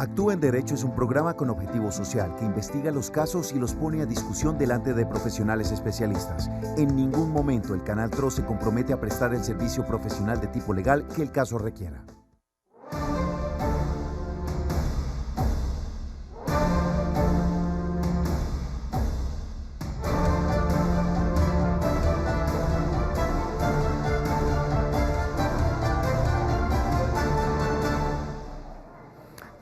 Actúa en Derecho es un programa con objetivo social que investiga los casos y los pone a discusión delante de profesionales especialistas. En ningún momento el Canal TRO se compromete a prestar el servicio profesional de tipo legal que el caso requiera.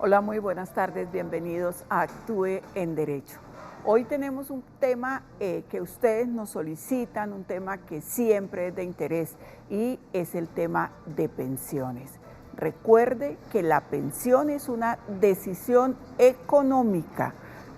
Hola, muy buenas tardes, bienvenidos a Actúe en Derecho. Hoy tenemos un tema que ustedes nos solicitan, un tema que siempre es de interés y es el tema de pensiones. Recuerde que la pensión es una decisión económica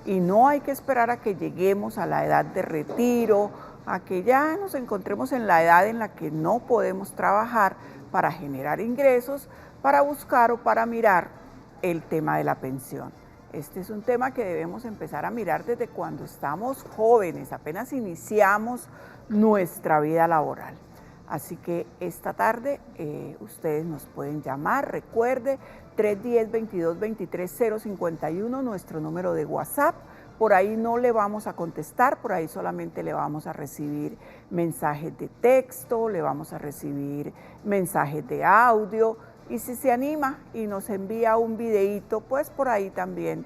y no hay que esperar a que lleguemos a la edad de retiro, a que ya nos encontremos en la edad en la que no podemos trabajar para generar ingresos, para buscar o para mirar el tema de la pensión. Este es un tema que debemos empezar a mirar desde cuando estamos jóvenes, apenas iniciamos nuestra vida laboral. Así que esta tarde ustedes nos pueden llamar, recuerde 310-2223-051, nuestro número de WhatsApp. Por ahí no le vamos a contestar, por ahí solamente le vamos a recibir mensajes de texto, le vamos a recibir mensajes de audio. Y si se anima y nos envía un videíto, pues por ahí también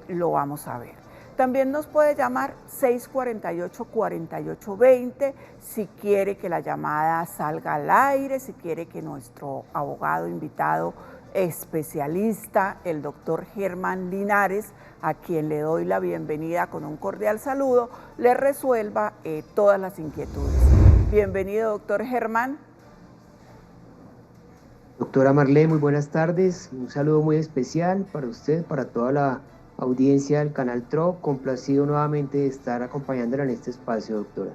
lo vamos a ver. También nos puede llamar 648-4820 si quiere que la llamada salga al aire, si quiere que nuestro abogado invitado especialista, el doctor Germán Linares, a quien le doy la bienvenida con un cordial saludo, le resuelva todas las inquietudes. Bienvenido, doctor Germán. Doctora Marlene, muy buenas tardes. Un saludo muy especial para usted, para toda la audiencia del Canal TRO. Complacido nuevamente de estar acompañándola en este espacio, doctora.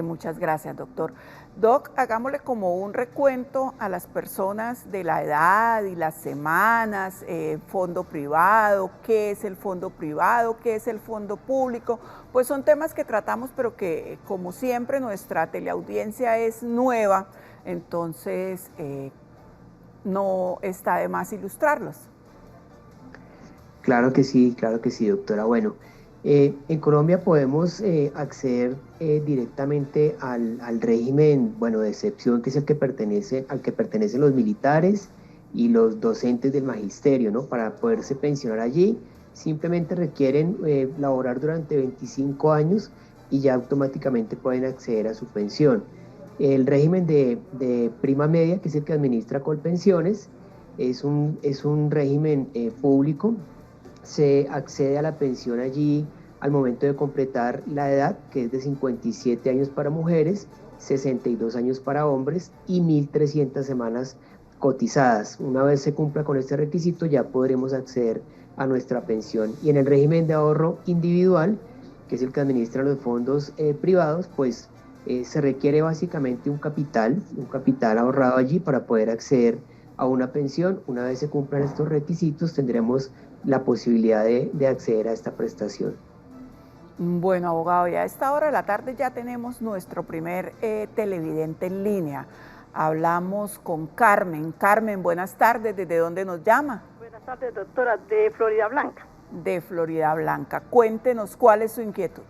Muchas gracias, doctor. Doc, hagámosle como un recuento a las personas de la edad y las semanas, fondo privado, qué es el fondo privado, qué es el fondo público. Pues son temas que tratamos, pero que como siempre nuestra teleaudiencia es nueva, entonces no está de más ilustrarlos. Claro que sí, doctora. Bueno, en Colombia podemos acceder directamente al régimen, bueno, de excepción, que es al que pertenecen los militares y los docentes del magisterio, ¿no? Para poderse pensionar allí, simplemente requieren laborar durante 25 años y ya automáticamente pueden acceder a su pensión. El régimen de prima media, que es el que administra Colpensiones, es un régimen público. Se accede a la pensión allí al momento de completar la edad, que es de 57 años para mujeres, 62 años para hombres y 1.300 semanas cotizadas. Una vez se cumpla con este requisito, ya podremos acceder a nuestra pensión. Y en el régimen de ahorro individual, que es el que administra los fondos privados, pues se requiere básicamente un capital ahorrado allí para poder acceder a una pensión. Una vez se cumplan estos requisitos, tendremos la posibilidad de acceder a esta prestación. Bueno, abogado, ya a esta hora de la tarde ya tenemos nuestro primer televidente en línea. Hablamos con Carmen. Carmen, buenas tardes. ¿Desde dónde nos llama? Buenas tardes, doctora, de Florida Blanca. De Florida Blanca. Cuéntenos cuál es su inquietud.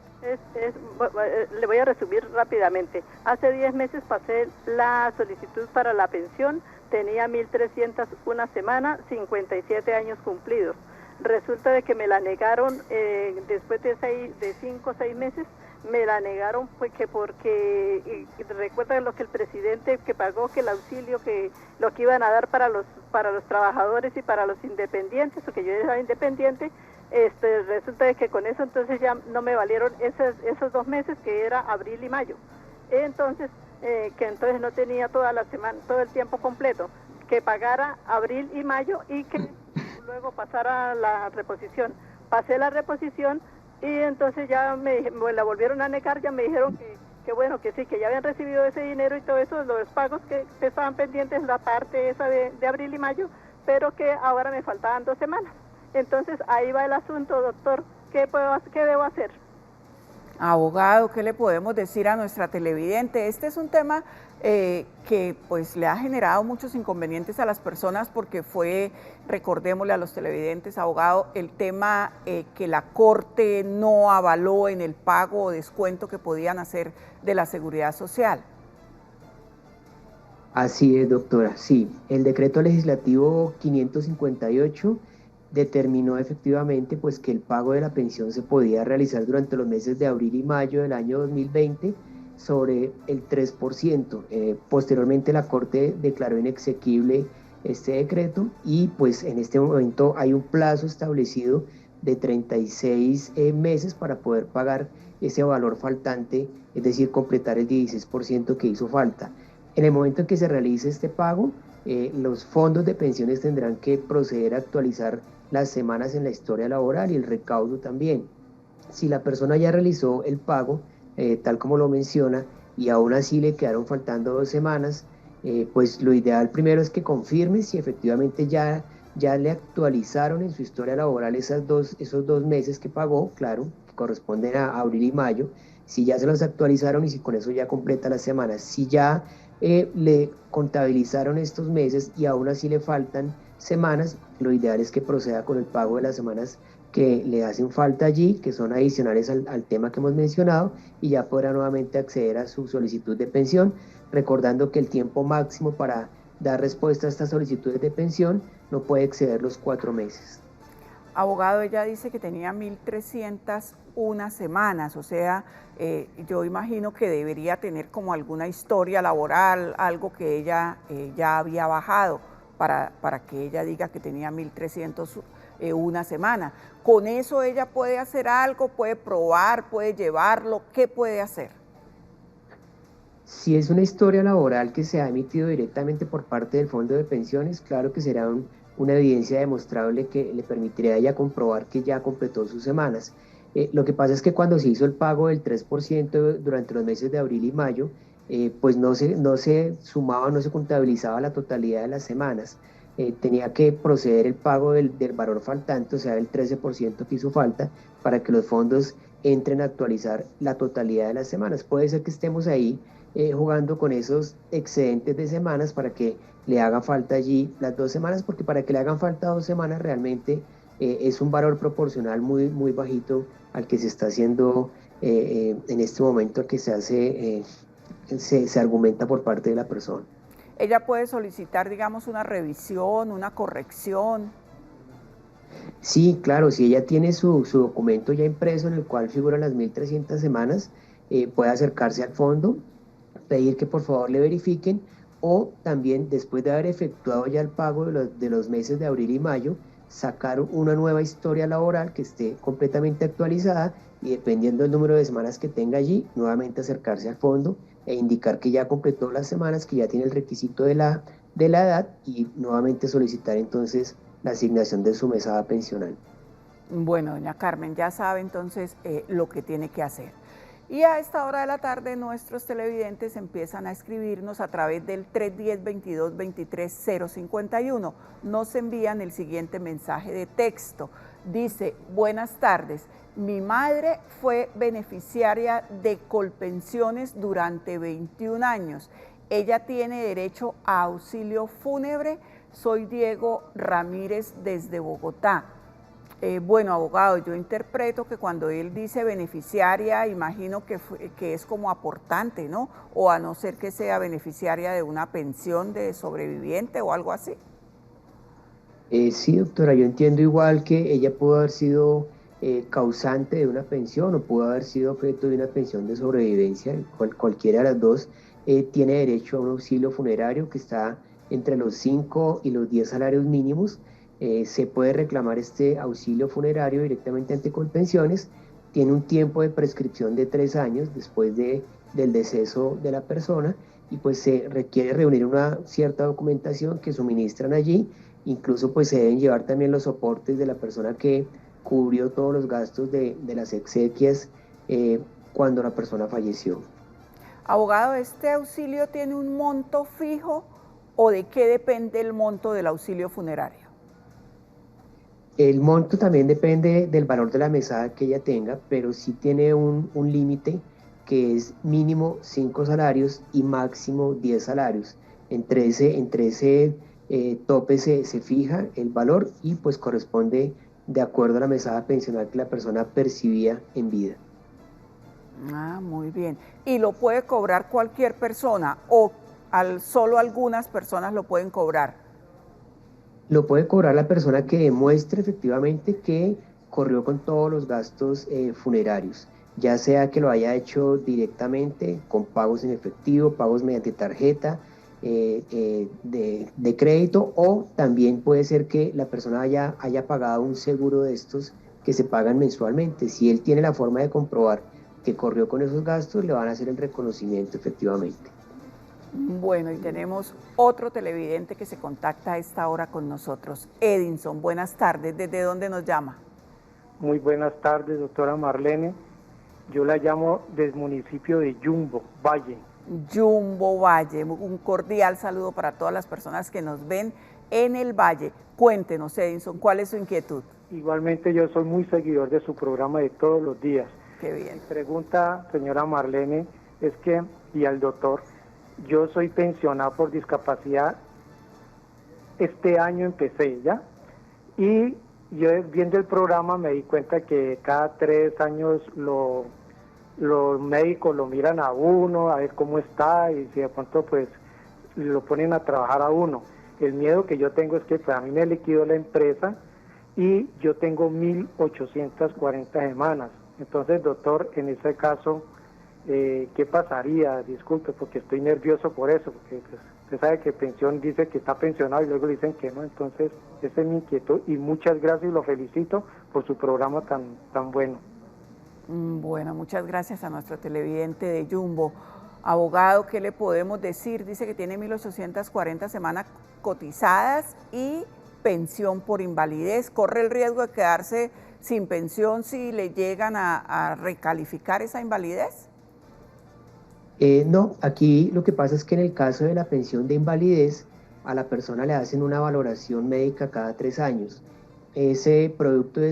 Le voy a resumir rápidamente. Hace 10 meses pasé la solicitud para la pensión, tenía 1.301 semanas, 57 años cumplidos. Resulta de que me la negaron después de 5 o 6 meses, me la negaron porque recuerda lo que el presidente que pagó, que el auxilio, que lo que iban a dar para los trabajadores y para los independientes, porque yo era independiente. Resulta de que con eso entonces ya no me valieron esos 2 meses, que era abril y mayo. Entonces entonces no tenía toda la semana, todo el tiempo completo, que pagara abril y mayo y que luego pasara la reposición. Pasé la reposición y entonces ya me la volvieron a negar. Ya me dijeron que bueno, que sí, que ya habían recibido ese dinero y todo eso, los pagos que estaban pendientes, la parte esa de abril y mayo, pero que ahora me faltaban 2 semanas. Entonces ahí va el asunto, doctor. ¿Qué debo hacer? Abogado, ¿qué le podemos decir a nuestra televidente? Este es un tema que pues le ha generado muchos inconvenientes a las personas porque fue, recordémosle a los televidentes, abogado, el tema que la Corte no avaló en el pago o descuento que podían hacer de la Seguridad Social. Así es, doctora. Sí, el decreto legislativo 558 determinó efectivamente pues que el pago de la pensión se podía realizar durante los meses de abril y mayo del año 2020 sobre el 3%. Posteriormente la Corte declaró inexequible este decreto y pues en este momento hay un plazo establecido de 36 meses para poder pagar ese valor faltante, es decir, completar el 16% que hizo falta. En el momento en que se realice este pago, los fondos de pensiones tendrán que proceder a actualizar las semanas en la historia laboral y el recaudo también. Si la persona ya realizó el pago, tal como lo menciona, y aún así le quedaron faltando 2 semanas, pues lo ideal primero es que confirme si efectivamente ya le actualizaron en su historia laboral esos 2 meses que pagó, claro, que corresponden a abril y mayo, si ya se los actualizaron y si con eso ya completa las semanas. Si ya le contabilizaron estos meses y aún así le faltan semanas, lo ideal es que proceda con el pago de las semanas que le hacen falta allí, que son adicionales al tema que hemos mencionado, y ya podrá nuevamente acceder a su solicitud de pensión, recordando que el tiempo máximo para dar respuesta a estas solicitudes de pensión no puede exceder los 4 meses. Abogado, ella dice que tenía 1.301 semanas, o sea, yo imagino que debería tener como alguna historia laboral, algo que ella ya había bajado para que ella diga que tenía 1.301 semanas. Con eso ella puede hacer algo, puede probar, puede llevarlo, ¿qué puede hacer? Si es una historia laboral que se ha emitido directamente por parte del Fondo de Pensiones, claro que será una evidencia demostrable que le permitiría a ella comprobar que ya completó sus semanas. Lo que pasa es que cuando se hizo el pago del 3% durante los meses de abril y mayo, pues no se sumaba, no se contabilizaba la totalidad de las semanas. Tenía que proceder el pago del valor faltante, o sea, el 13% que hizo falta, para que los fondos entren a actualizar la totalidad de las semanas. Puede ser que estemos ahí jugando con esos excedentes de semanas para que le haga falta allí las 2 semanas, porque para que le hagan falta 2 semanas realmente es un valor proporcional muy, muy bajito al que se está haciendo en este momento, al que se hace, se argumenta por parte de la persona. Ella puede solicitar, digamos, una revisión, una corrección. Sí, claro, si ella tiene su documento ya impreso en el cual figuran las 1.300 semanas, puede acercarse al fondo, pedir que por favor le verifiquen, o también después de haber efectuado ya el pago de los meses de abril y mayo, sacar una nueva historia laboral que esté completamente actualizada y dependiendo del número de semanas que tenga allí, nuevamente acercarse al fondo e indicar que ya completó las semanas, que ya tiene el requisito de la edad y nuevamente solicitar entonces la asignación de su mesada pensional. Bueno, doña Carmen, ya sabe entonces lo que tiene que hacer. Y a esta hora de la tarde nuestros televidentes empiezan a escribirnos a través del 310-22-23-051. Nos envían el siguiente mensaje de texto. Dice, buenas tardes, mi madre fue beneficiaria de Colpensiones durante 21 años. Ella tiene derecho a auxilio fúnebre. Soy Diego Ramírez desde Bogotá. Bueno, abogado, yo interpreto que cuando él dice beneficiaria, imagino que es como aportante, ¿no? O a no ser que sea beneficiaria de una pensión de sobreviviente o algo así. Sí, doctora, yo entiendo igual que ella pudo haber sido causante de una pensión o pudo haber sido objeto de una pensión de sobrevivencia, cualquiera de las dos tiene derecho a un auxilio funerario que está entre los 5 y los 10 salarios mínimos. Se puede reclamar este auxilio funerario directamente ante Colpensiones, tiene un tiempo de prescripción de 3 años después del deceso de la persona y pues se requiere reunir una cierta documentación que suministran allí, incluso pues se deben llevar también los soportes de la persona que cubrió todos los gastos de las exequias cuando la persona falleció. Abogado, ¿este auxilio tiene un monto fijo o de qué depende el monto del auxilio funerario? El monto también depende del valor de la mesada que ella tenga, pero sí tiene un límite que es mínimo 5 salarios y máximo 10 salarios. Entre ese tope se fija el valor y pues corresponde de acuerdo a la mesada pensional que la persona percibía en vida. Ah, muy bien. ¿Y lo puede cobrar cualquier persona o solo algunas personas lo pueden cobrar? Lo puede cobrar la persona que demuestre efectivamente que corrió con todos los gastos funerarios, ya sea que lo haya hecho directamente con pagos en efectivo, pagos mediante tarjeta de crédito, o también puede ser que la persona haya pagado un seguro de estos que se pagan mensualmente. Si él tiene la forma de comprobar que corrió con esos gastos, le van a hacer el reconocimiento efectivamente. Bueno, y tenemos otro televidente que se contacta a esta hora con nosotros. Edinson, buenas tardes. ¿Desde dónde nos llama? Muy buenas tardes, doctora Marlene. Yo la llamo del municipio de Yumbo, Valle. Yumbo Valle. Un cordial saludo para todas las personas que nos ven en el Valle. Cuéntenos, Edinson, ¿cuál es su inquietud? Igualmente yo soy muy seguidor de su programa de todos los días. Qué bien. Mi pregunta, señora Marlene, es que, y al doctor, yo soy pensionado por discapacidad, este año empecé ya, y yo viendo el programa me di cuenta que cada 3 años los médicos lo miran a uno, a ver cómo está, y si de pronto pues lo ponen a trabajar a uno. El miedo que yo tengo es que pues, a mí me liquidó la empresa y yo tengo 1.840 semanas. Entonces, doctor, en ese caso, ¿qué pasaría? Disculpe, porque estoy nervioso por eso, porque pues, usted sabe que pensión dice que está pensionado y luego dicen que no. Entonces, esa es mi inquietud y muchas gracias y lo felicito por su programa tan bueno. Bueno, muchas gracias a nuestro televidente de Yumbo. Abogado, ¿qué le podemos decir? Dice que tiene 1.840 semanas cotizadas y pensión por invalidez. ¿Corre el riesgo de quedarse sin pensión si le llegan a recalificar esa invalidez? No, aquí lo que pasa es que en el caso de la pensión de invalidez, a la persona le hacen una valoración médica cada 3 años. Ese producto de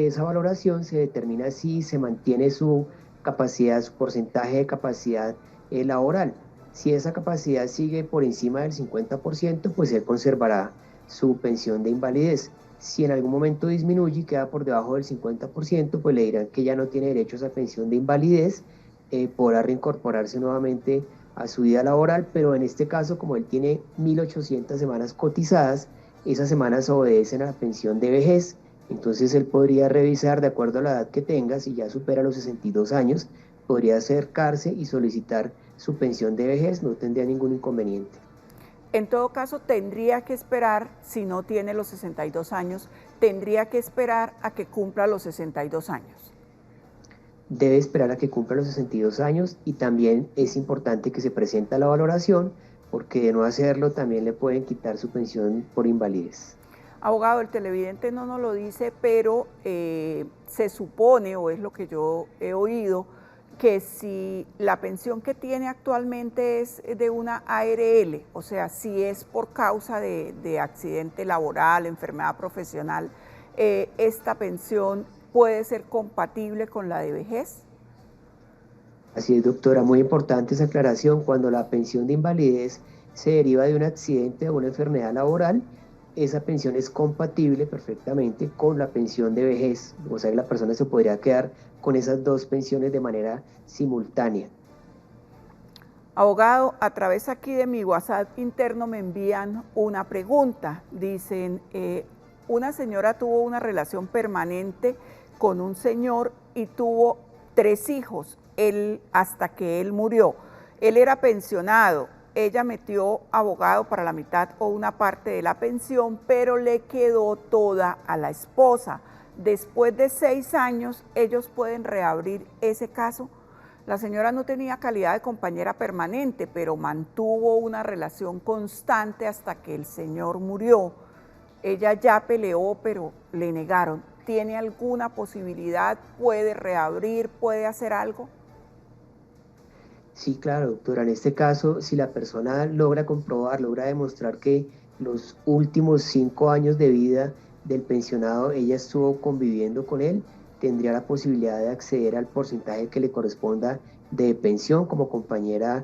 esa valoración se determina si se mantiene su capacidad, su porcentaje de capacidad laboral. Si esa capacidad sigue por encima del 50%, pues él conservará su pensión de invalidez. Si en algún momento disminuye y queda por debajo del 50%, pues le dirán que ya no tiene derecho a esa pensión de invalidez, podrá reincorporarse nuevamente a su vida laboral, pero en este caso, como él tiene 1.800 semanas cotizadas, esas semanas obedecen a la pensión de vejez, entonces él podría revisar de acuerdo a la edad que tenga, si ya supera los 62 años, podría acercarse y solicitar su pensión de vejez, no tendría ningún inconveniente. En todo caso, tendría que esperar, si no tiene los 62 años, tendría que esperar a que cumpla los 62 años. Debe esperar a que cumpla los 62 años y también es importante que se presente la valoración, porque de no hacerlo también le pueden quitar su pensión por invalidez. Abogado, el televidente no nos lo dice, pero se supone, o es lo que yo he oído, que si la pensión que tiene actualmente es de una ARL, o sea, si es por causa de accidente laboral, enfermedad profesional, esta pensión puede ser compatible con la de vejez. Así es, doctora, muy importante esa aclaración. Cuando la pensión de invalidez se deriva de un accidente o una enfermedad laboral, esa pensión es compatible perfectamente con la pensión de vejez, o sea que la persona se podría quedar con esas dos pensiones de manera simultánea. Abogado, a través aquí de mi WhatsApp interno me envían una pregunta. Dicen, una señora tuvo una relación permanente con un señor y tuvo 3 hijos hasta que él murió. Él era pensionado. Ella metió abogado para la mitad o una parte de la pensión, pero le quedó toda a la esposa. Después de 6 años, ellos pueden reabrir ese caso. La señora no tenía calidad de compañera permanente, pero mantuvo una relación constante hasta que el señor murió. Ella ya peleó, pero le negaron. ¿Tiene alguna posibilidad? ¿Puede reabrir? ¿Puede hacer algo? Sí, claro, doctora. En este caso, si la persona logra comprobar, logra demostrar que los últimos 5 años de vida del pensionado ella estuvo conviviendo con él, tendría la posibilidad de acceder al porcentaje que le corresponda de pensión como compañera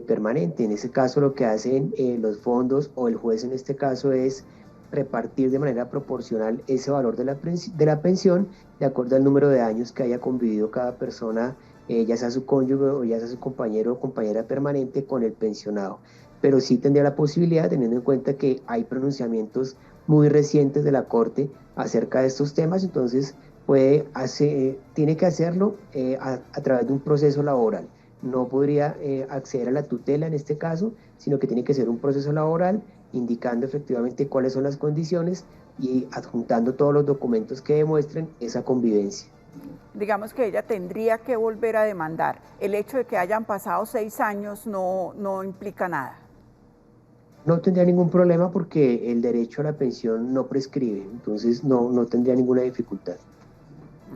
permanente. En ese caso lo que hacen los fondos o el juez en este caso es repartir de manera proporcional ese valor de la pensión de acuerdo al número de años que haya convivido cada persona, ya sea su cónyuge o ya sea su compañero o compañera permanente con el pensionado. Pero sí tendría la posibilidad, teniendo en cuenta que hay pronunciamientos muy recientes de la Corte acerca de estos temas, entonces tiene que hacerlo a través de un proceso laboral. No podría acceder a la tutela en este caso, sino que tiene que ser un proceso laboral indicando efectivamente cuáles son las condiciones y adjuntando todos los documentos que demuestren esa convivencia. Digamos que ella tendría que volver a demandar. El hecho de que hayan pasado 6 años no implica nada. No tendría ningún problema porque el derecho a la pensión no prescribe, entonces no tendría ninguna dificultad.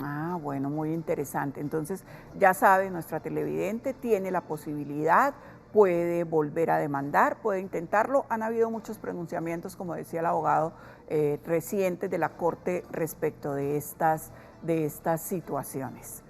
Ah, bueno, muy interesante. Entonces, ya sabe, nuestra televidente tiene la posibilidad, puede volver a demandar, puede intentarlo. Han habido muchos pronunciamientos, como decía el abogado, recientes de la Corte respecto de estas situaciones.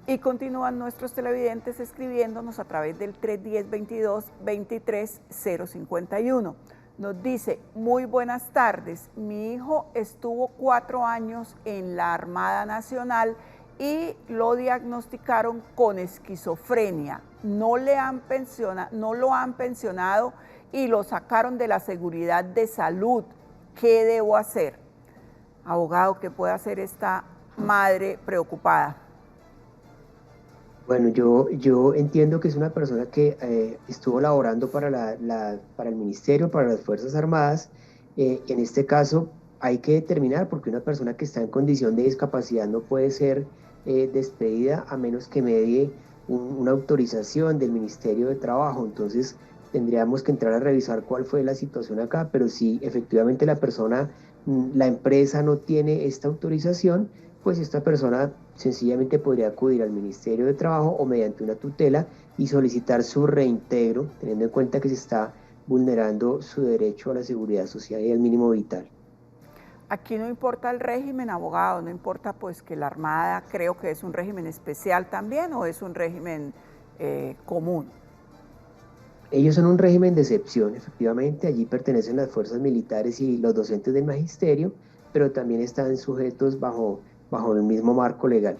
Y continúan nuestros televidentes escribiéndonos a través del 310-22-23-051. Nos dice: muy buenas tardes, mi hijo estuvo 4 años en la Armada Nacional y lo diagnosticaron con esquizofrenia. No lo han pensionado y lo sacaron de la Seguridad de Salud. ¿Qué debo hacer? Abogado, ¿qué puede hacer esta madre preocupada? Bueno, yo entiendo que es una persona que estuvo laborando para el Ministerio, para las Fuerzas Armadas. En este caso hay que determinar, porque una persona que está en condición de discapacidad no puede ser despedida a menos que medie una autorización del Ministerio de Trabajo. Entonces tendríamos que entrar a revisar cuál fue la situación acá, pero si efectivamente la empresa no tiene esta autorización, pues esta persona sencillamente podría acudir al Ministerio de Trabajo o mediante una tutela y solicitar su reintegro, teniendo en cuenta que se está vulnerando su derecho a la seguridad social y al mínimo vital. Aquí no importa el régimen, abogado, no importa pues que la Armada creo que es un régimen especial también o es un régimen común. Ellos son un régimen de excepción, efectivamente, allí pertenecen las fuerzas militares y los docentes del magisterio, pero también están sujetos bajo el mismo marco legal.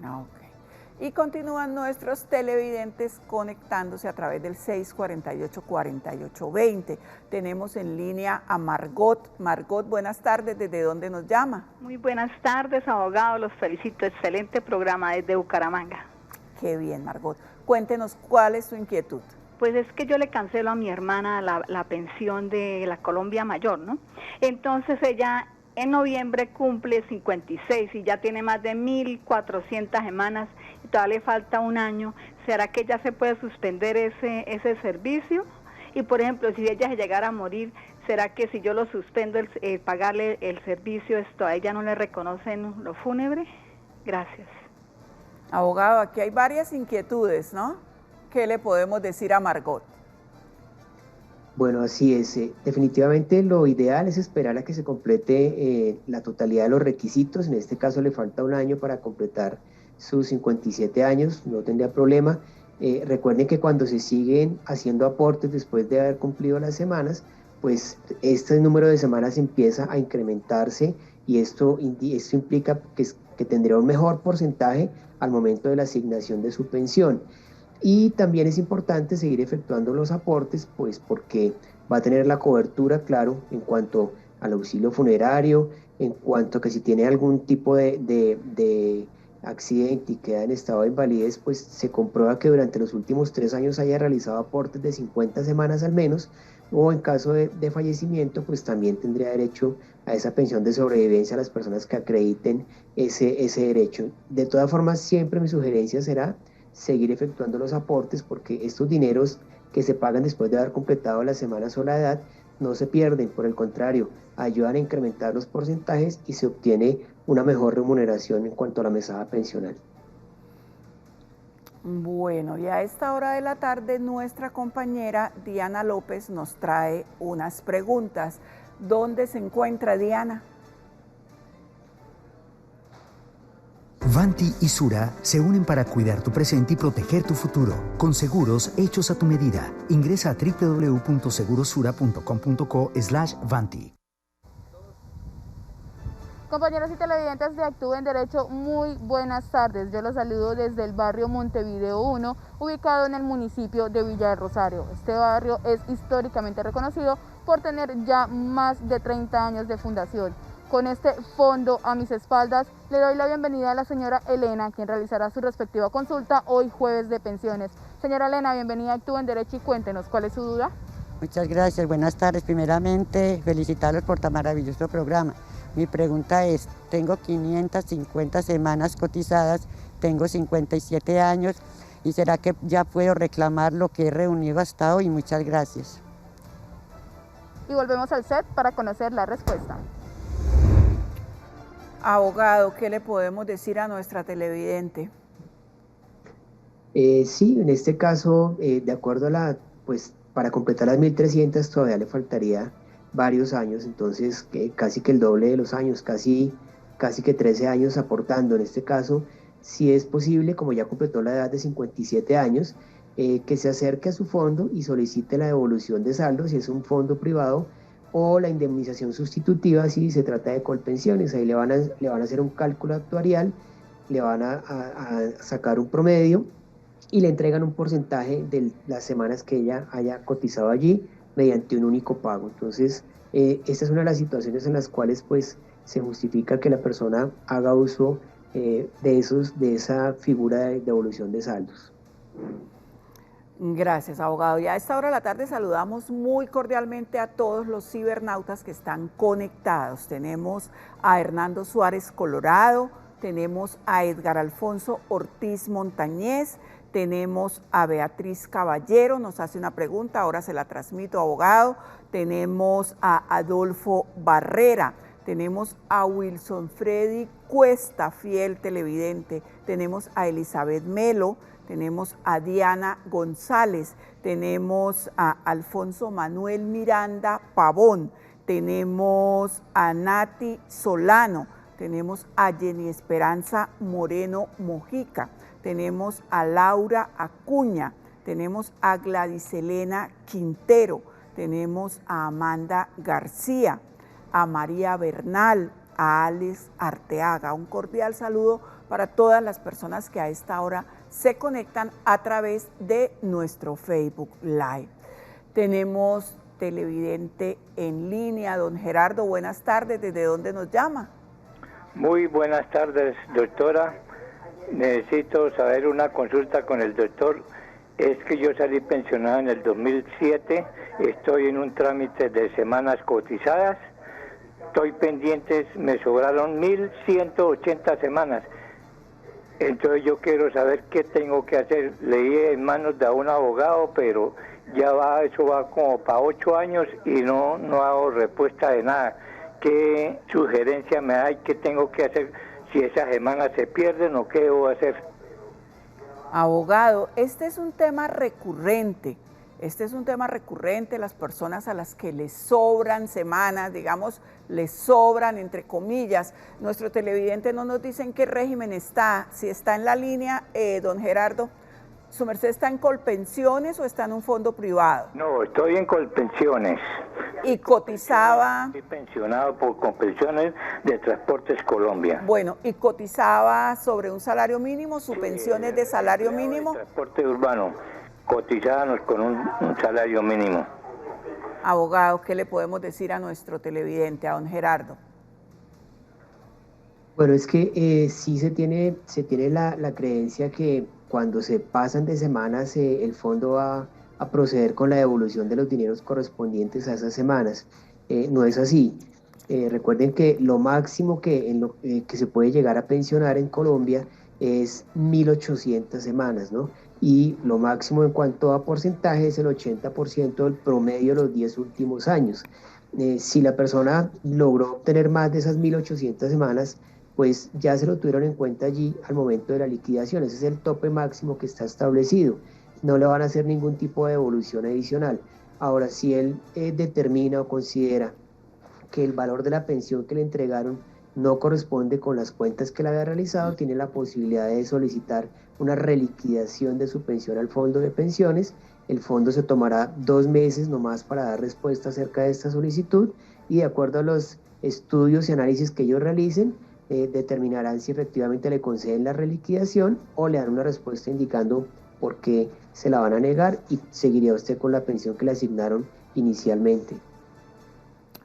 Ok. Y continúan nuestros televidentes conectándose a través del 648-4820. Tenemos en línea a Margot. Margot, buenas tardes, ¿desde dónde nos llama? Muy buenas tardes, abogado, los felicito, excelente programa desde Bucaramanga. Qué bien, Margot. Cuéntenos, ¿cuál es su inquietud? Pues es que yo le cancelo a mi hermana la pensión de la Colombia Mayor, ¿no? Entonces ella en noviembre cumple 56 y ya tiene más de 1.400 semanas y todavía le falta un año. ¿Será que ya se puede suspender ese servicio? Y por ejemplo, si ella se llegara a morir, ¿será que si yo lo suspendo, pagarle el servicio, a ella no le reconocen lo fúnebre? Gracias. Abogado, aquí hay varias inquietudes, ¿no? ¿Qué le podemos decir a Margot? Bueno, así es. Definitivamente lo ideal es esperar a que se complete la totalidad de los requisitos. En este caso le falta un año para completar sus 57 años, no tendría problema. Recuerden que cuando se siguen haciendo aportes después de haber cumplido las semanas, pues este número de semanas empieza a incrementarse y esto implica que tendría un mejor porcentaje al momento de la asignación de su pensión. Y también es importante seguir efectuando los aportes, pues porque va a tener la cobertura, claro, en cuanto al auxilio funerario, en cuanto a que si tiene algún tipo de accidente y queda en estado de invalidez, pues se comprueba que durante los últimos 3 años haya realizado aportes de 50 semanas al menos, o en caso de fallecimiento, pues también tendría derecho a esa pensión de sobrevivencia a las personas que acrediten ese derecho. De todas formas, siempre mi sugerencia será seguir efectuando los aportes porque estos dineros que se pagan después de haber completado las semanas o la edad no se pierden, por el contrario, ayudan a incrementar los porcentajes y se obtiene una mejor remuneración en cuanto a la mesada pensional. Bueno, y a esta hora de la tarde nuestra compañera Diana López nos trae unas preguntas. ¿Dónde se encuentra Diana? Vanti y Sura se unen para cuidar tu presente y proteger tu futuro, con seguros hechos a tu medida. Ingresa a www.segurosura.com.co/Vanti. Compañeros y televidentes de Actúe en Derecho, muy buenas tardes. Yo los saludo desde el barrio Montevideo 1, ubicado en el municipio de Villa de Rosario. Este barrio es históricamente reconocido por tener ya más de 30 años de fundación. Con este fondo a mis espaldas, le doy la bienvenida a la señora Elena, quien realizará su respectiva consulta hoy jueves de pensiones. Señora Elena, bienvenida a Actúe en Derecho y cuéntenos, ¿cuál es su duda? Muchas gracias, buenas tardes. Primeramente, felicitarlos por tan maravilloso programa. Mi pregunta es, tengo 550 semanas cotizadas, tengo 57 años, ¿y será que ya puedo reclamar lo que he reunido hasta hoy? Muchas gracias. Y volvemos al set para conocer la respuesta. Abogado, ¿qué le podemos decir a nuestra televidente? Sí, en este caso, de acuerdo a pues para completar las 1.300 todavía le faltaría varios años, entonces casi que el doble de los años, casi que 13 años aportando. En este caso, si es posible, como ya completó la edad de 57 años, que se acerque a su fondo y solicite la devolución de saldo si es un fondo privado, o la indemnización sustitutiva si se trata de Colpensiones. Ahí le van a hacer un cálculo actuarial, le van a sacar un promedio y le entregan un porcentaje de las semanas que ella haya cotizado allí mediante un único pago. Entonces, esta es una de las situaciones en las cuales pues se justifica que la persona haga uso de esa figura de devolución de saldos. Gracias, abogado. Y a esta hora de la tarde saludamos muy cordialmente a todos los cibernautas que están conectados. Tenemos a Hernando Suárez Colorado, tenemos a Edgar Alfonso Ortiz Montañez, tenemos a Beatriz Caballero, nos hace una pregunta, ahora se la transmito, abogado. Tenemos a Adolfo Barrera, tenemos a Wilson Freddy Cuesta, fiel televidente, tenemos a Elizabeth Melo, tenemos a Diana González, tenemos a Alfonso Manuel Miranda Pavón, tenemos a Nati Solano, tenemos a Jenny Esperanza Moreno Mojica, tenemos a Laura Acuña, tenemos a Gladys Elena Quintero, tenemos a Amanda García, a María Bernal, a Alex Arteaga. Un cordial saludo para todas las personas que a esta hora se conectan a través de nuestro Facebook Live. Tenemos televidente en línea, don Gerardo, buenas tardes, ¿desde dónde nos llama? Muy buenas tardes, doctora. Necesito saber una consulta con el doctor. Es que yo salí pensionado en el 2007, estoy en un trámite de semanas cotizadas, estoy pendientes, me sobraron 1.180 semanas. Entonces yo quiero saber qué tengo que hacer. Leí en manos de un abogado, pero eso va como para 8 años y no hago respuesta de nada. ¿Qué sugerencia me da y qué tengo que hacer si esas semanas se pierden o qué debo hacer? Abogado, este es un tema recurrente. Las personas a las que les sobran semanas, digamos, les sobran entre comillas. Nuestro televidente no nos dice en qué régimen está, si está en la línea, don Gerardo, ¿su merced está en Colpensiones o está en un fondo privado? No, estoy en Colpensiones. ¿Y cotizaba? Estoy pensionado por Colpensiones de Transportes Colombia. Bueno, ¿y cotizaba sobre un salario mínimo? ¿Su pensión es de salario mínimo? Transporte urbano. Cotizados con un salario mínimo. Abogado, ¿qué le podemos decir a nuestro televidente, a don Gerardo? Bueno, es que sí se tiene la creencia que cuando se pasan de semanas el fondo va a proceder con la devolución de los dineros correspondientes a esas semanas. No es así. Recuerden que lo máximo que se puede llegar a pensionar en Colombia es 1.800 semanas, ¿no? Y lo máximo en cuanto a porcentaje es el 80% del promedio de los 10 últimos años. Si la persona logró obtener más de esas 1.800 semanas, pues ya se lo tuvieron en cuenta allí al momento de la liquidación. Ese es el tope máximo que está establecido. No le van a hacer ningún tipo de devolución adicional. Ahora, si él determina o considera que el valor de la pensión que le entregaron no corresponde con las cuentas que le había realizado, tiene la posibilidad de solicitar una reliquidación de su pensión al fondo de pensiones. El fondo se tomará 2 meses nomás para dar respuesta acerca de esta solicitud y de acuerdo a los estudios y análisis que ellos realicen, determinarán si efectivamente le conceden la reliquidación o le dan una respuesta indicando por qué se la van a negar y seguiría usted con la pensión que le asignaron inicialmente.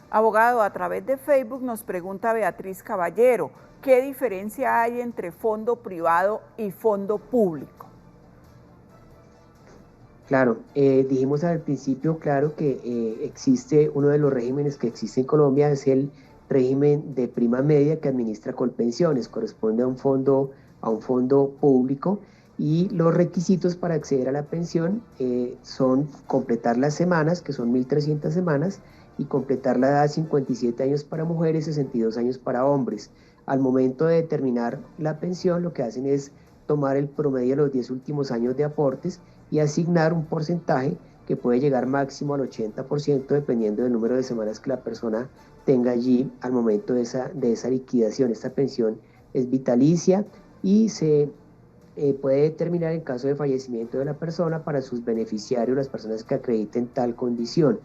Abogado, a través de Facebook nos pregunta Beatriz Caballero, ¿qué diferencia hay entre fondo privado y fondo público? Claro, dijimos al principio, claro, que existe uno de los regímenes que existe en Colombia, es el régimen de prima media que administra Colpensiones, corresponde a un fondo público y los requisitos para acceder a la pensión son completar las semanas, que son 1.300 semanas, y completar la edad 57 años para mujeres, 62 años para hombres. Al momento de determinar la pensión, lo que hacen es tomar el promedio de los 10 últimos años de aportes y asignar un porcentaje que puede llegar máximo al 80% dependiendo del número de semanas que la persona tenga allí al momento de esa liquidación. Esta pensión es vitalicia y se puede determinar en caso de fallecimiento de la persona para sus beneficiarios, las personas que acrediten tal condición.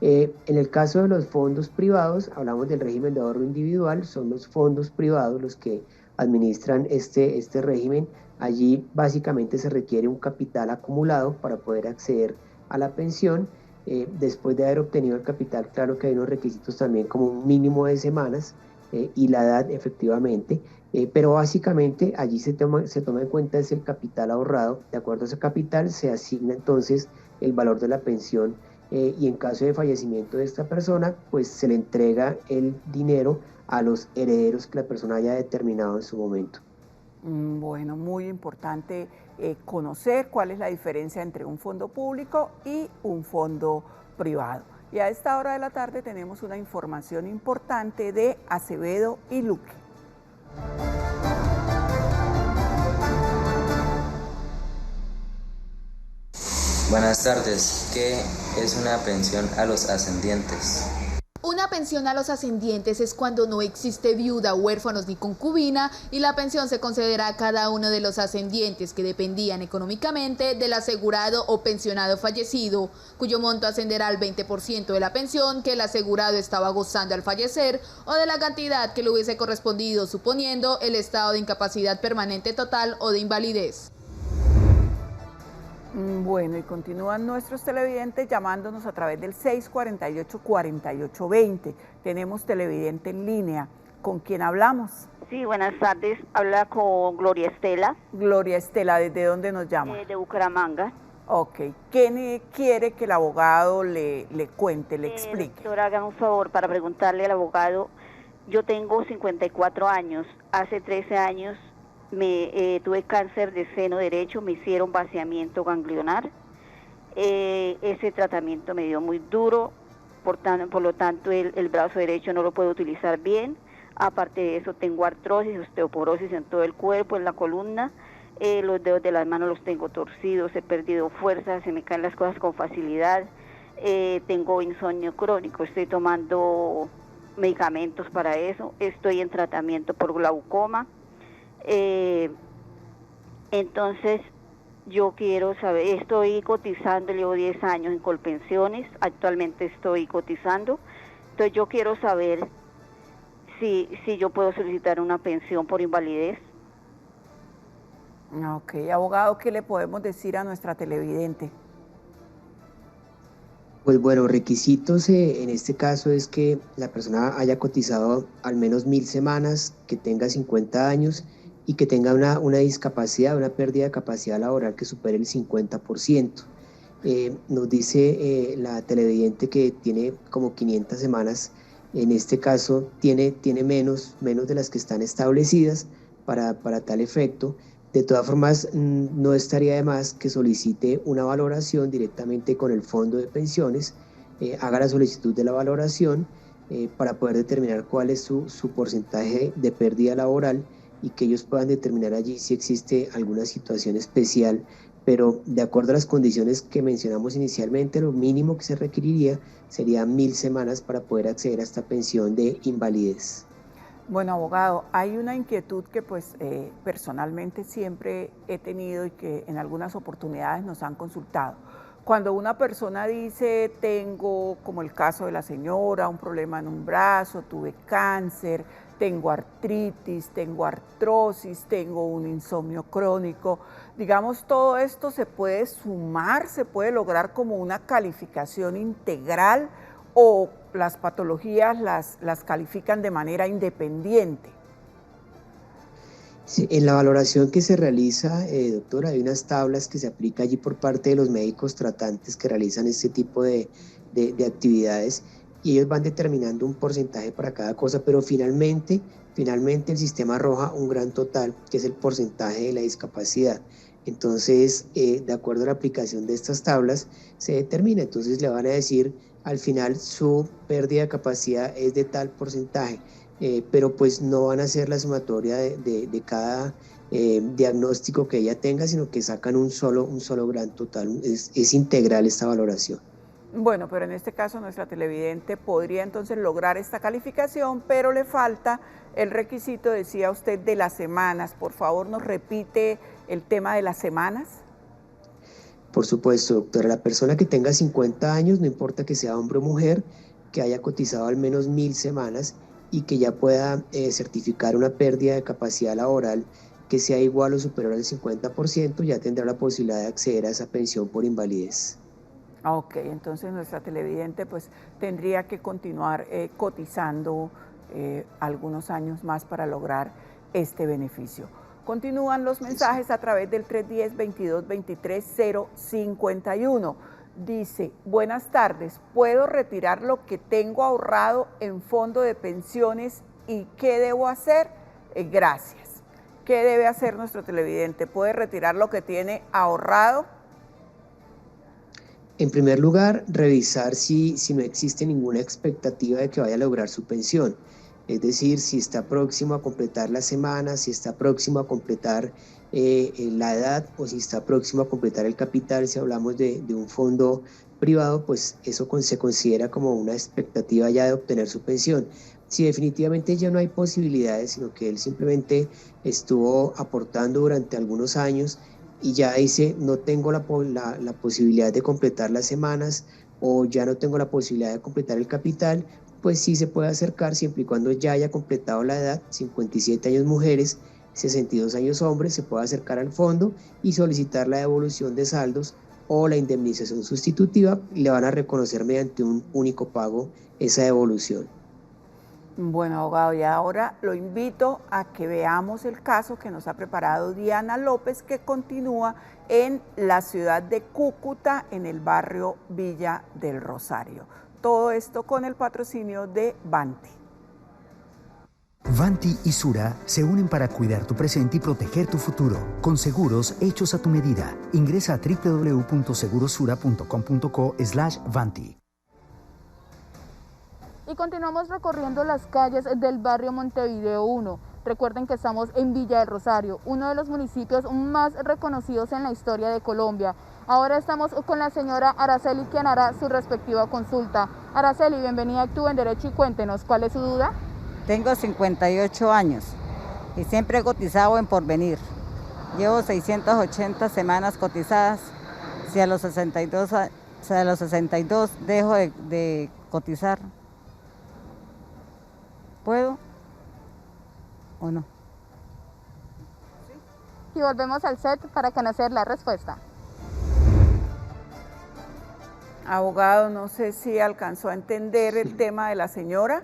En el caso de los fondos privados, hablamos del régimen de ahorro individual, son los fondos privados los que administran este régimen. Allí básicamente se requiere un capital acumulado para poder acceder a la pensión. Después de haber obtenido el capital, claro que hay unos requisitos también como un mínimo de semanas y la edad efectivamente, pero básicamente allí se toma en cuenta es el capital ahorrado. De acuerdo a ese capital se asigna entonces el valor de la pensión y en caso de fallecimiento de esta persona, pues se le entrega el dinero a los herederos que la persona haya determinado en su momento. Bueno, muy importante conocer cuál es la diferencia entre un fondo público y un fondo privado. Y a esta hora de la tarde tenemos una información importante de Acevedo y Luque. Buenas tardes. ¿Qué es una pensión a los ascendientes? Una pensión a los ascendientes es cuando no existe viuda, huérfanos ni concubina y la pensión se concederá a cada uno de los ascendientes que dependían económicamente del asegurado o pensionado fallecido, cuyo monto ascenderá al 20% de la pensión que el asegurado estaba gozando al fallecer o de la cantidad que le hubiese correspondido suponiendo el estado de incapacidad permanente total o de invalidez. Bueno, y continúan nuestros televidentes llamándonos a través del 648-4820. Tenemos televidente en línea. ¿Con quién hablamos? Sí, buenas tardes. Habla con Gloria Estela. Gloria Estela, ¿desde dónde nos llama? De Bucaramanga. Ok. ¿Qué quiere que el abogado le cuente, le explique? Doctora, hágame un favor para preguntarle al abogado. Yo tengo 54 años. Hace 13 años tuve cáncer de seno derecho, me hicieron vaciamiento ganglionar. Ese tratamiento me dio muy duro, por lo tanto el brazo derecho no lo puedo utilizar bien. Aparte de eso tengo artrosis, osteoporosis en todo el cuerpo, en la columna. Los dedos de las manos los tengo torcidos, he perdido fuerza, se me caen las cosas con facilidad. Tengo insomnio crónico, estoy tomando medicamentos para eso, estoy en tratamiento por glaucoma. Entonces yo quiero saber, estoy cotizando, llevo 10 años en Colpensiones, actualmente estoy cotizando, entonces yo quiero saber si yo puedo solicitar una pensión por invalidez. Ok, abogado, ¿qué le podemos decir a nuestra televidente? Pues bueno, requisitos en este caso es que la persona haya cotizado al menos 1.000 semanas, que tenga 50 años y que tenga una discapacidad, una pérdida de capacidad laboral que supere el 50%. Nos dice la televidente que tiene como 500 semanas, en este caso tiene menos de las que están establecidas para tal efecto. De todas formas, no estaría de más que solicite una valoración directamente con el fondo de pensiones, haga la solicitud de la valoración para poder determinar cuál es su porcentaje de pérdida laboral y que ellos puedan determinar allí si existe alguna situación especial pero de acuerdo a las condiciones que mencionamos inicialmente, lo mínimo que se requeriría serían 1000 semanas para poder acceder a esta pensión de invalidez. Bueno, abogado, hay una inquietud que pues personalmente siempre he tenido y que en algunas oportunidades nos han consultado. Cuando una persona dice, tengo, como el caso de la señora, un problema en un brazo, tuve cáncer, tengo artritis, tengo artrosis, tengo un insomnio crónico, digamos, todo esto se puede sumar, se puede lograr como una calificación integral, o las patologías las califican de manera independiente. Sí, en la valoración que se realiza, doctora, hay unas tablas que se aplica allí por parte de los médicos tratantes que realizan este tipo de actividades, y ellos van determinando un porcentaje para cada cosa, pero finalmente el sistema arroja un gran total, que es el porcentaje de la discapacidad. Entonces, de acuerdo a la aplicación de estas tablas, se determina. Entonces le van a decir, al final su pérdida de capacidad es de tal porcentaje, pero pues no van a hacer la sumatoria de cada diagnóstico que ella tenga, sino que sacan un solo gran total. Es integral esta valoración. Bueno, pero en este caso nuestra televidente podría entonces lograr esta calificación, pero le falta el requisito, decía usted, de las semanas. Por favor, ¿nos repite el tema de las semanas? Por supuesto, doctora. La persona que tenga 50 años, no importa que sea hombre o mujer, que haya cotizado al menos 1000 semanas y que ya pueda certificar una pérdida de capacidad laboral que sea igual o superior al 50%, ya tendrá la posibilidad de acceder a esa pensión por invalidez. Ok, entonces nuestra televidente pues tendría que continuar cotizando algunos años más para lograr este beneficio. Continúan los mensajes a través del 310-2223-051. Dice, buenas tardes, ¿puedo retirar lo que tengo ahorrado en fondo de pensiones y qué debo hacer? Gracias. ¿Qué debe hacer nuestro televidente? ¿Puede retirar lo que tiene ahorrado? En primer lugar, revisar si no existe ninguna expectativa de que vaya a lograr su pensión. Es decir, si está próximo a completar las semanas, si está próximo a completar la edad o si está próximo a completar el capital. Si hablamos de un fondo privado, pues eso se considera como una expectativa ya de obtener su pensión. Si definitivamente ya no hay posibilidades, sino que él simplemente estuvo aportando durante algunos años y ya dice, no tengo la posibilidad de completar las semanas o ya no tengo la posibilidad de completar el capital, pues sí se puede acercar siempre y cuando ya haya completado la edad, 57 años mujeres, 62 años hombres, se puede acercar al fondo y solicitar la devolución de saldos o la indemnización sustitutiva, y le van a reconocer mediante un único pago esa devolución. Bueno, abogado, y ahora lo invito a que veamos el caso que nos ha preparado Diana López, que continúa en la ciudad de Cúcuta, en el barrio Villa del Rosario. Todo esto con el patrocinio de Vanti. Vanti y Sura se unen para cuidar tu presente y proteger tu futuro, con seguros hechos a tu medida. Ingresa a www.segurosura.com.co/Vanti. Y continuamos recorriendo las calles del barrio Montevideo 1. Recuerden que estamos en Villa del Rosario, uno de los municipios más reconocidos en la historia de Colombia. Ahora estamos con la señora Araceli, quien hará su respectiva consulta. Araceli, bienvenida a Actúe en Derecho y cuéntenos, ¿cuál es su duda? Tengo 58 años y siempre he cotizado en Porvenir. Llevo 680 semanas cotizadas. Si a los 62 dejo de cotizar, ¿puedo o no? Y volvemos al set para conocer la respuesta. Abogado, no sé si alcanzó a entender el tema de la señora,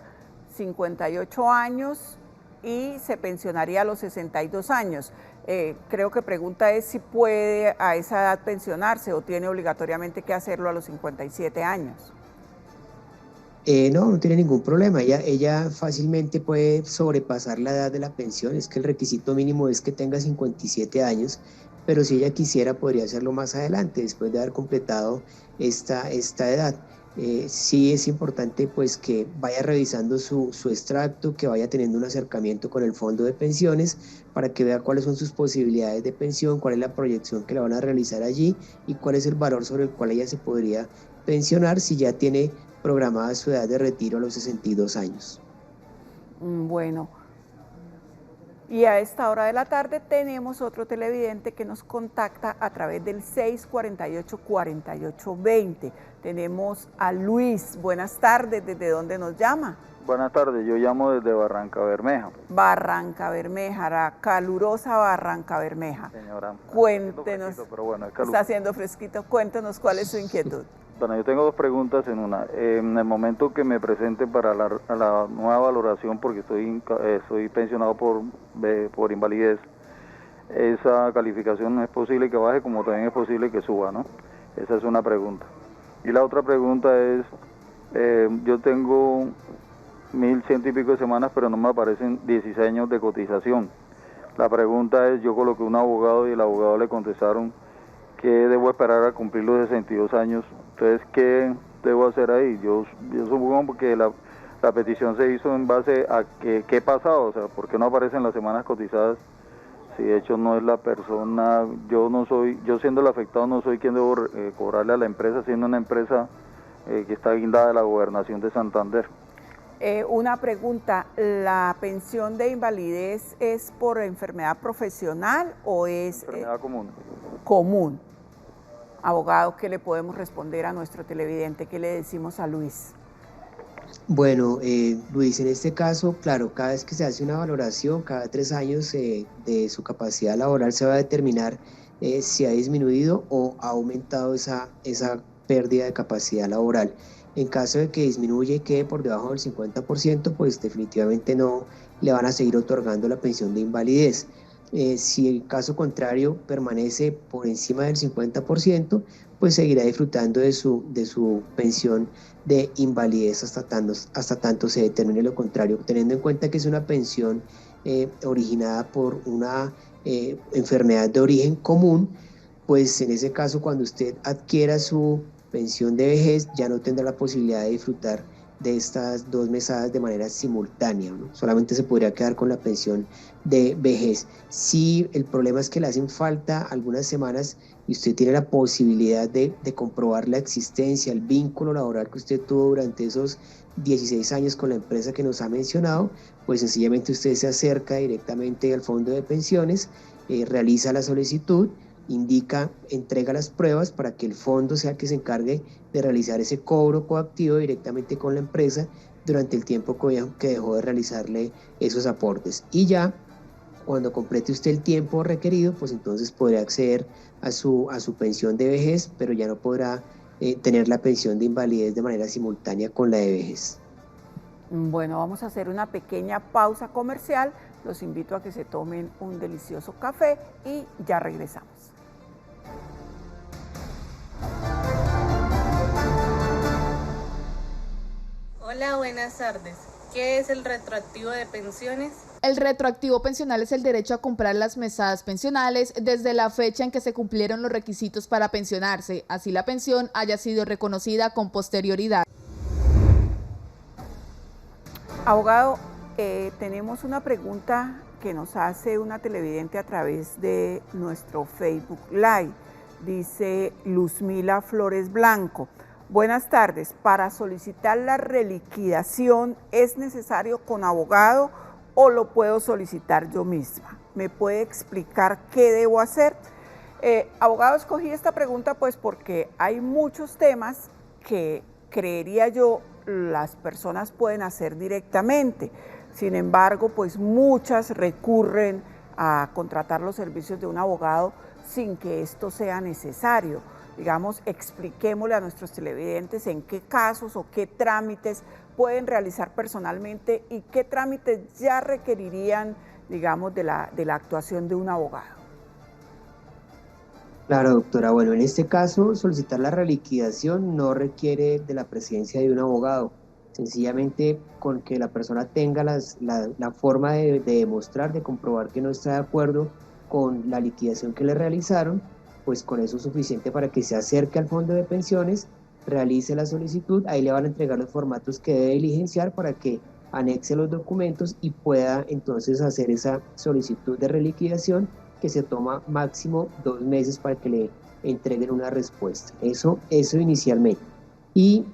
58 años y se pensionaría a los 62 años. Creo que pregunta es si puede a esa edad pensionarse o tiene obligatoriamente que hacerlo a los 57 años. No tiene ningún problema. Ella fácilmente puede sobrepasar la edad de la pensión. Es que el requisito mínimo es que tenga 57 años, pero si ella quisiera podría hacerlo más adelante, después de haber completado esta edad. Sí es importante pues que vaya revisando su extracto, que vaya teniendo un acercamiento con el fondo de pensiones para que vea cuáles son sus posibilidades de pensión, cuál es la proyección que le van a realizar allí y cuál es el valor sobre el cual ella se podría pensionar si ya tiene programada su edad de retiro a los 62 años. Bueno, y a esta hora de la tarde tenemos otro televidente que nos contacta a través del 648-4820. Tenemos a Luis. Buenas tardes, ¿desde dónde nos llama? Buenas tardes, yo llamo desde Barranca Bermeja. Barranca Bermeja, la calurosa Barranca Bermeja. Señora, cuéntenos, pero bueno, está haciendo fresquito, cuéntenos cuál es su inquietud. Bueno, yo tengo dos preguntas en una. En el momento que me presente para la nueva valoración, porque estoy pensionado por invalidez, esa calificación no es posible que baje como también es posible que suba, ¿no? Esa es una pregunta. Y la otra pregunta es, yo tengo 1.100 y pico de semanas, pero no me aparecen 16 años de cotización. La pregunta es, yo coloqué un abogado y el abogado le contestaron que debo esperar a cumplir los 62 años. Entonces, ¿qué debo hacer ahí? Yo supongo que la petición se hizo en base a qué ha pasado, o sea, ¿por qué no aparecen las semanas cotizadas? Si de hecho no es la persona, yo siendo el afectado no soy quien debo cobrarle a la empresa, siendo una empresa que está guindada de la Gobernación de Santander. Una pregunta, ¿la pensión de invalidez es por enfermedad profesional o es enfermedad común? Común. Abogado, ¿qué le podemos responder a nuestro televidente? ¿Qué le decimos a Luis? Bueno, Luis, en este caso, claro, cada vez que se hace una valoración, cada 3 años de su capacidad laboral se va a determinar si ha disminuido o ha aumentado esa pérdida de capacidad laboral. En caso de que disminuya y quede por debajo del 50%, pues definitivamente no le van a seguir otorgando la pensión de invalidez. Si el caso contrario permanece por encima del 50%, pues seguirá disfrutando de su pensión de invalidez hasta tanto se determine lo contrario, teniendo en cuenta que es una pensión originada por una enfermedad de origen común. Pues en ese caso, cuando usted adquiera su pensión de vejez, ya no tendrá la posibilidad de disfrutar de estas 2 mesadas de manera simultánea, ¿no? Solamente se podría quedar con la pensión de vejez. Si el problema es que le hacen falta algunas semanas y usted tiene la posibilidad de comprobar la existencia, el vínculo laboral que usted tuvo durante esos 16 años con la empresa que nos ha mencionado, pues sencillamente usted se acerca directamente al fondo de pensiones, realiza la solicitud, entrega las pruebas para que el fondo sea el que se encargue de realizar ese cobro coactivo directamente con la empresa durante el tiempo que dejó de realizarle esos aportes. Y ya cuando complete usted el tiempo requerido, pues entonces podrá acceder a su pensión de vejez, pero ya no podrá tener la pensión de invalidez de manera simultánea con la de vejez. Bueno, vamos a hacer una pequeña pausa comercial. Los invito a que se tomen un delicioso café y ya regresamos. Hola, buenas tardes. ¿Qué es el retroactivo de pensiones? El retroactivo pensional es el derecho a comprar las mesadas pensionales desde la fecha en que se cumplieron los requisitos para pensionarse, así la pensión haya sido reconocida con posterioridad. Abogado, tenemos una pregunta que nos hace una televidente a través de nuestro Facebook Live. Dice Luzmila Flores Blanco. Buenas tardes, para solicitar la reliquidación, ¿es necesario con abogado o lo puedo solicitar yo misma? ¿Me puede explicar qué debo hacer? Abogado, escogí esta pregunta pues porque hay muchos temas que creería yo las personas pueden hacer directamente. Sin embargo, pues muchas recurren a contratar los servicios de un abogado sin que esto sea necesario. Digamos, expliquémosle a nuestros televidentes en qué casos o qué trámites pueden realizar personalmente y qué trámites ya requerirían, digamos, de la actuación de un abogado. Claro, doctora. Bueno, en este caso, solicitar la reliquidación no requiere de la presencia de un abogado. Sencillamente, con que la persona tenga la forma de demostrar, de comprobar que no está de acuerdo con la liquidación que le realizaron, pues con eso es suficiente para que se acerque al fondo de pensiones realice la solicitud, ahí le van a entregar los formatos que debe diligenciar para que anexe los documentos y pueda entonces hacer esa solicitud de reliquidación, que se toma máximo 2 meses para que le entreguen una respuesta. Eso inicialmente. Y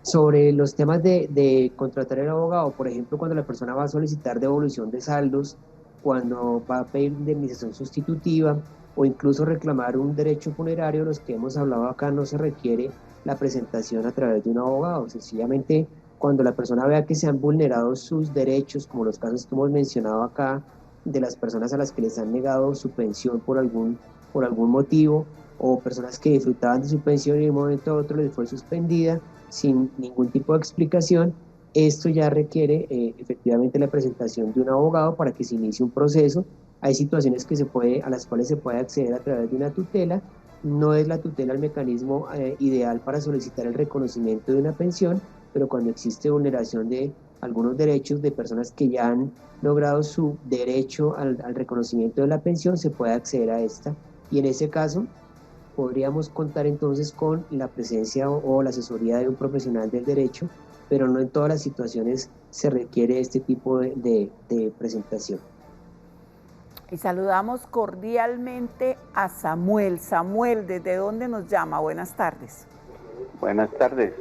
sobre los temas de contratar el abogado, por ejemplo, cuando la persona va a solicitar devolución de saldos, cuando va a pedir indemnización sustitutiva o incluso reclamar un derecho funerario, los que hemos hablado acá, no se requiere la presentación a través de un abogado. Sencillamente, cuando la persona vea que se han vulnerado sus derechos, como los casos que hemos mencionado acá, de las personas a las que les han negado su pensión por algún motivo, o personas que disfrutaban de su pensión y de un momento a otro les fue suspendida sin ningún tipo de explicación, esto ya requiere efectivamente la presentación de un abogado para que se inicie un proceso. Hay situaciones a las cuales se puede acceder a través de una tutela. No es la tutela el mecanismo ideal para solicitar el reconocimiento de una pensión, pero cuando existe vulneración de algunos derechos de personas que ya han logrado su derecho al reconocimiento de la pensión, se puede acceder a esta, y en ese caso podríamos contar entonces con la presencia o la asesoría de un profesional del derecho, pero no en todas las situaciones se requiere este tipo de presentación. Y saludamos cordialmente a Samuel. Samuel, ¿desde dónde nos llama? Buenas tardes. Buenas tardes,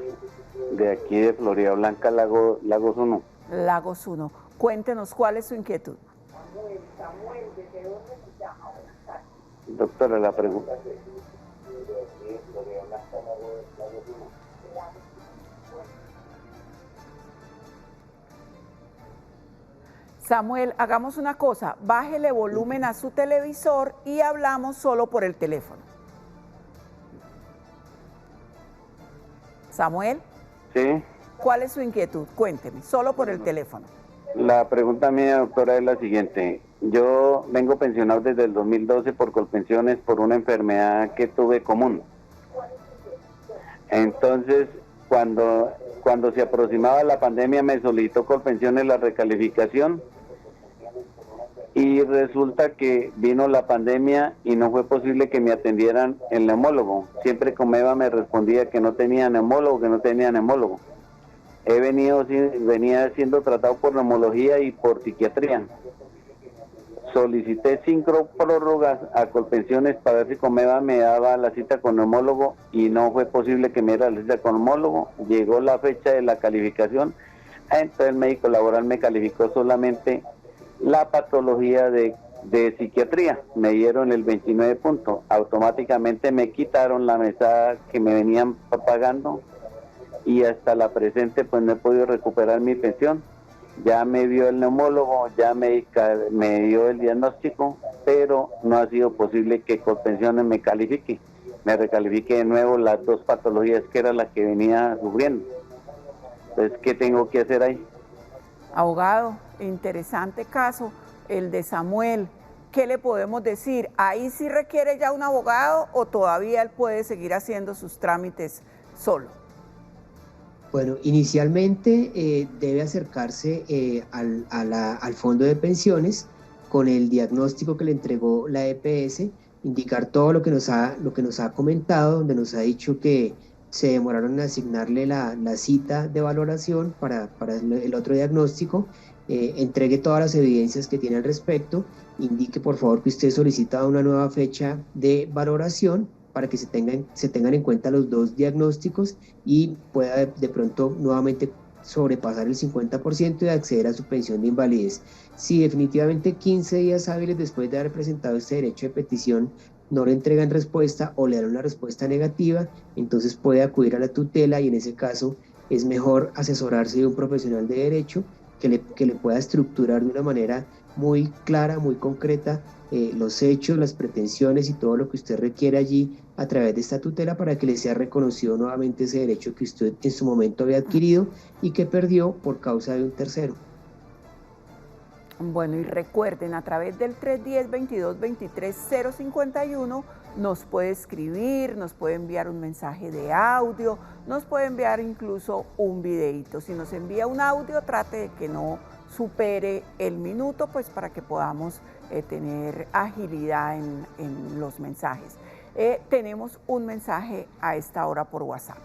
de aquí de Florida Blanca, Lagos 1. Lagos 1. Cuéntenos cuál es su inquietud. Samuel, ¿desde dónde nos llama? Buenas tardes. Doctora, la pregunta. Samuel, hagamos una cosa, bájele volumen a su televisor y hablamos solo por el teléfono. Samuel. Sí. ¿Cuál es su inquietud? Cuénteme, solo por el teléfono. La pregunta mía, doctora, es la siguiente. Yo vengo pensionado desde el 2012 por Colpensiones por una enfermedad que tuve común. Entonces, cuando se aproximaba la pandemia, me solicitó Colpensiones la recalificación y resulta que vino la pandemia y no fue posible que me atendieran el neumólogo. Siempre Comeva me respondía que no tenía neumólogo, venía siendo tratado por neumología y por psiquiatría. Solicité 5 prórrogas a Colpensiones para ver si Comeva me daba la cita con neumólogo y no fue posible que me diera la cita con neumólogo. Llegó la fecha de la calificación, entonces el médico laboral me calificó solamente la patología de psiquiatría. Me dieron el 29 puntos. Automáticamente me quitaron la mesada que me venían pagando y hasta la presente pues no he podido recuperar mi pensión. Ya me vio el neumólogo, ya me dio el diagnóstico, pero no ha sido posible que Colpensiones me recalifique de nuevo las 2 patologías que era la que venía sufriendo. Entonces, ¿qué tengo que hacer ahí? Abogado, interesante caso, el de Samuel. ¿Qué le podemos decir? ¿Ahí sí requiere ya un abogado o todavía él puede seguir haciendo sus trámites solo? Bueno, inicialmente debe acercarse al fondo de pensiones con el diagnóstico que le entregó la EPS, indicar todo lo que nos ha comentado, donde nos ha dicho que se demoraron en asignarle la cita de valoración para el otro diagnóstico, entregue todas las evidencias que tiene al respecto, indique por favor que usted solicita una nueva fecha de valoración para que se tengan en cuenta los 2 diagnósticos y pueda de pronto nuevamente sobrepasar el 50% y acceder a su pensión de invalidez. Si definitivamente 15 días hábiles después de haber presentado este derecho de petición no le entregan respuesta o le dan una respuesta negativa, entonces puede acudir a la tutela y en ese caso es mejor asesorarse de un profesional de derecho que le pueda estructurar de una manera muy clara, muy concreta los hechos, las pretensiones y todo lo que usted requiere allí a través de esta tutela para que le sea reconocido nuevamente ese derecho que usted en su momento había adquirido y que perdió por causa de un tercero. Bueno, y recuerden, a través del 310-2223-051 nos puede escribir, nos puede enviar un mensaje de audio, nos puede enviar incluso un videíto. Si nos envía un audio, trate de que no supere el minuto, pues para que podamos tener agilidad en los mensajes. Tenemos un mensaje a esta hora por WhatsApp.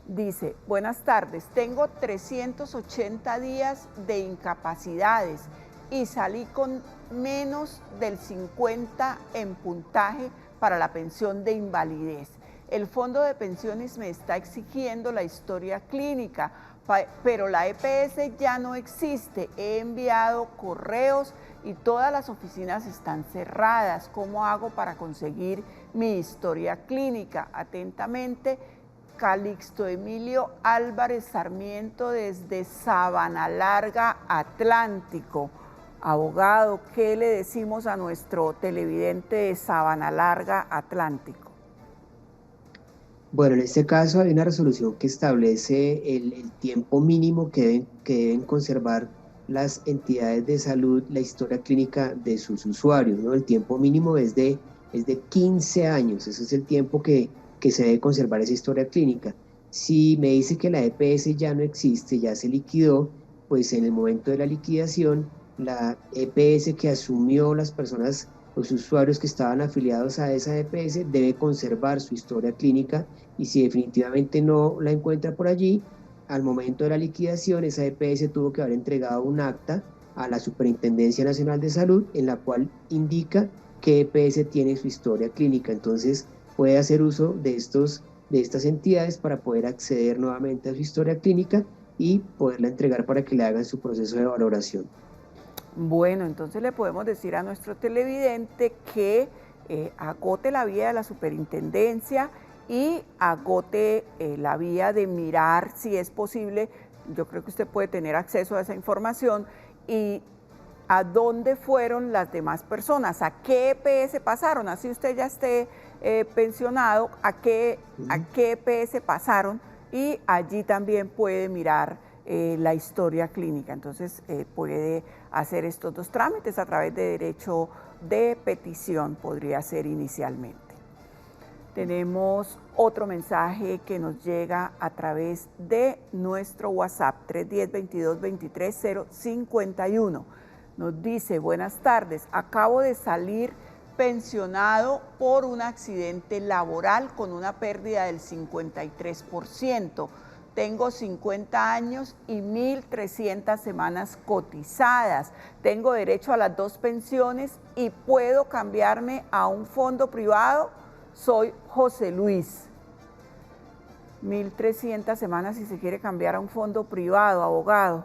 Dice, buenas tardes, tengo 380 días de incapacidades y salí con menos del 50 en puntaje para la pensión de invalidez. El fondo de pensiones me está exigiendo la historia clínica, pero la EPS ya no existe. He enviado correos y todas las oficinas están cerradas. ¿Cómo hago para conseguir mi historia clínica? Atentamente, Calixto Emilio Álvarez Sarmiento desde Sabana Larga, Atlántico. Abogado, ¿qué le decimos a nuestro televidente de Sabana Larga, Atlántico? Bueno, en este caso hay una resolución que establece el tiempo mínimo que deben conservar las entidades de salud la historia clínica de sus usuarios, ¿no? El tiempo mínimo es de 15 años, ese es el tiempo que se debe conservar esa historia clínica. Si me dice que la EPS ya no existe, ya se liquidó, pues en el momento de la liquidación, la EPS que asumió las personas, los usuarios que estaban afiliados a esa EPS, debe conservar su historia clínica y si definitivamente no la encuentra por allí, al momento de la liquidación, esa EPS tuvo que haber entregado un acta a la Superintendencia Nacional de Salud en la cual indica qué EPS tiene su historia clínica. Entonces, puede hacer uso de estas entidades para poder acceder nuevamente a su historia clínica y poderla entregar para que le hagan su proceso de valoración. Bueno, entonces le podemos decir a nuestro televidente que agote la vía de la superintendencia y agote la vía de mirar si es posible. Yo creo que usted puede tener acceso a esa información y a dónde fueron las demás personas, a qué EPS pasaron, así usted ya esté pensionado, a qué EPS pasaron y allí también puede mirar la historia clínica. Entonces puede hacer estos dos trámites a través de derecho de petición, podría ser inicialmente. Tenemos otro mensaje que nos llega a través de nuestro WhatsApp 310-22-23-051. Nos dice, buenas tardes, acabo de salir pensionado por un accidente laboral con una pérdida del 53%. Tengo 50 años y 1.300 semanas cotizadas. Tengo derecho a las dos pensiones y puedo cambiarme a un fondo privado. Soy José Luis. 1.300 semanas si se quiere cambiar a un fondo privado, abogado.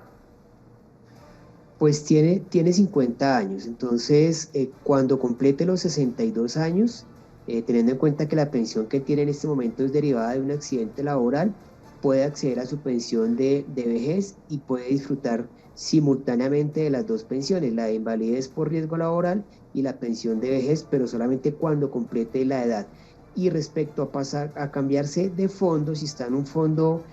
Pues tiene 50 años, entonces cuando complete los 62 años, teniendo en cuenta que la pensión que tiene en este momento es derivada de un accidente laboral, puede acceder a su pensión de vejez y puede disfrutar simultáneamente de las dos pensiones, la de invalidez por riesgo laboral y la pensión de vejez, pero solamente cuando complete la edad. Y respecto a pasar a cambiarse de fondo, si está en un fondo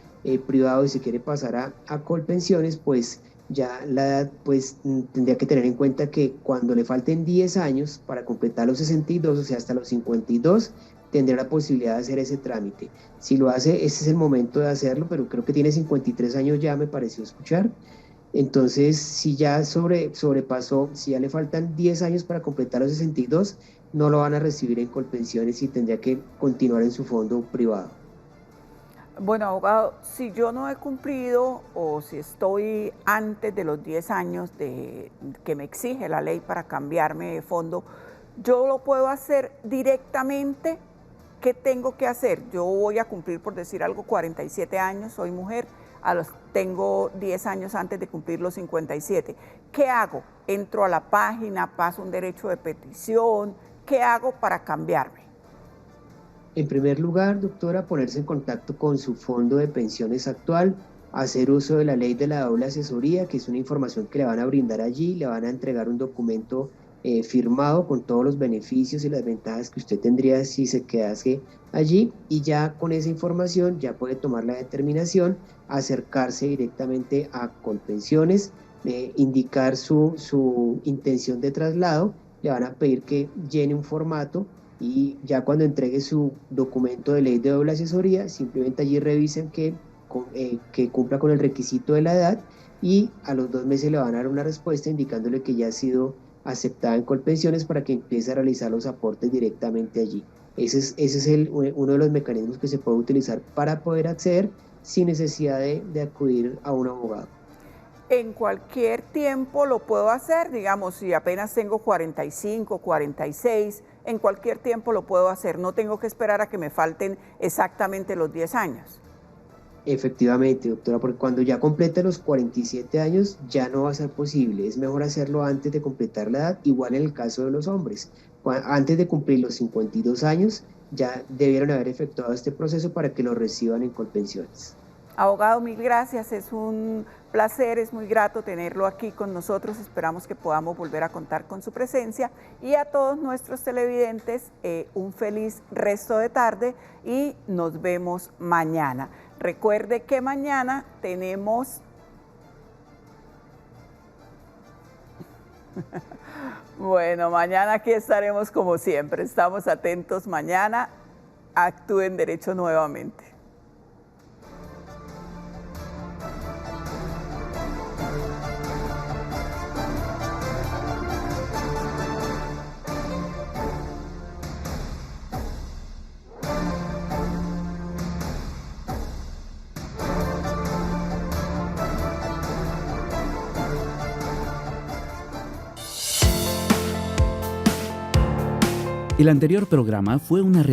privado y se quiere pasar a Colpensiones, pues ya la edad pues tendría que tener en cuenta que cuando le falten 10 años para completar los 62, o sea hasta los 52, tendrá la posibilidad de hacer ese trámite. Si lo hace, ese es el momento de hacerlo, pero creo que tiene 53 años ya, me pareció escuchar. Entonces, si ya sobrepasó, si ya le faltan 10 años para completar los 62, no lo van a recibir en Colpensiones y tendría que continuar en su fondo privado. Bueno, abogado, si yo no he cumplido o si estoy antes de los 10 años que me exige la ley para cambiarme de fondo, ¿yo lo puedo hacer directamente? ¿Qué tengo que hacer? Yo voy a cumplir, por decir algo, 47 años, soy mujer, tengo 10 años antes de cumplir los 57. ¿Qué hago? ¿Entro a la página, paso un derecho de petición? ¿Qué hago para cambiarme? En primer lugar, doctora, ponerse en contacto con su fondo de pensiones actual, hacer uso de la ley de la doble asesoría, que es una información que le van a brindar allí, le van a entregar un documento firmado con todos los beneficios y las ventajas que usted tendría si se quedase allí, y ya con esa información ya puede tomar la determinación, acercarse directamente a Colpensiones, indicar su intención de traslado, le van a pedir que llene un formato y ya cuando entregue su documento de ley de doble asesoría, simplemente allí revisen que cumpla con el requisito de la edad y a los 2 meses le van a dar una respuesta indicándole que ya ha sido aceptada en Colpensiones para que empiece a realizar los aportes directamente allí. Ese es uno de los mecanismos que se puede utilizar para poder acceder sin necesidad de acudir a un abogado. En cualquier tiempo lo puedo hacer, digamos, si apenas tengo 45, 46, en cualquier tiempo lo puedo hacer, no tengo que esperar a que me falten exactamente los 10 años. Efectivamente, doctora, porque cuando ya complete los 47 años ya no va a ser posible, es mejor hacerlo antes de completar la edad, igual en el caso de los hombres. Antes de cumplir los 52 años ya debieron haber efectuado este proceso para que lo reciban en Colpensiones. Abogado, mil gracias, es un placer, es muy grato tenerlo aquí con nosotros, esperamos que podamos volver a contar con su presencia y a todos nuestros televidentes un feliz resto de tarde y nos vemos mañana. Recuerde que mañana tenemos... Bueno, mañana aquí estaremos como siempre, estamos atentos mañana, Actúe en Derecho nuevamente. El anterior programa fue una realización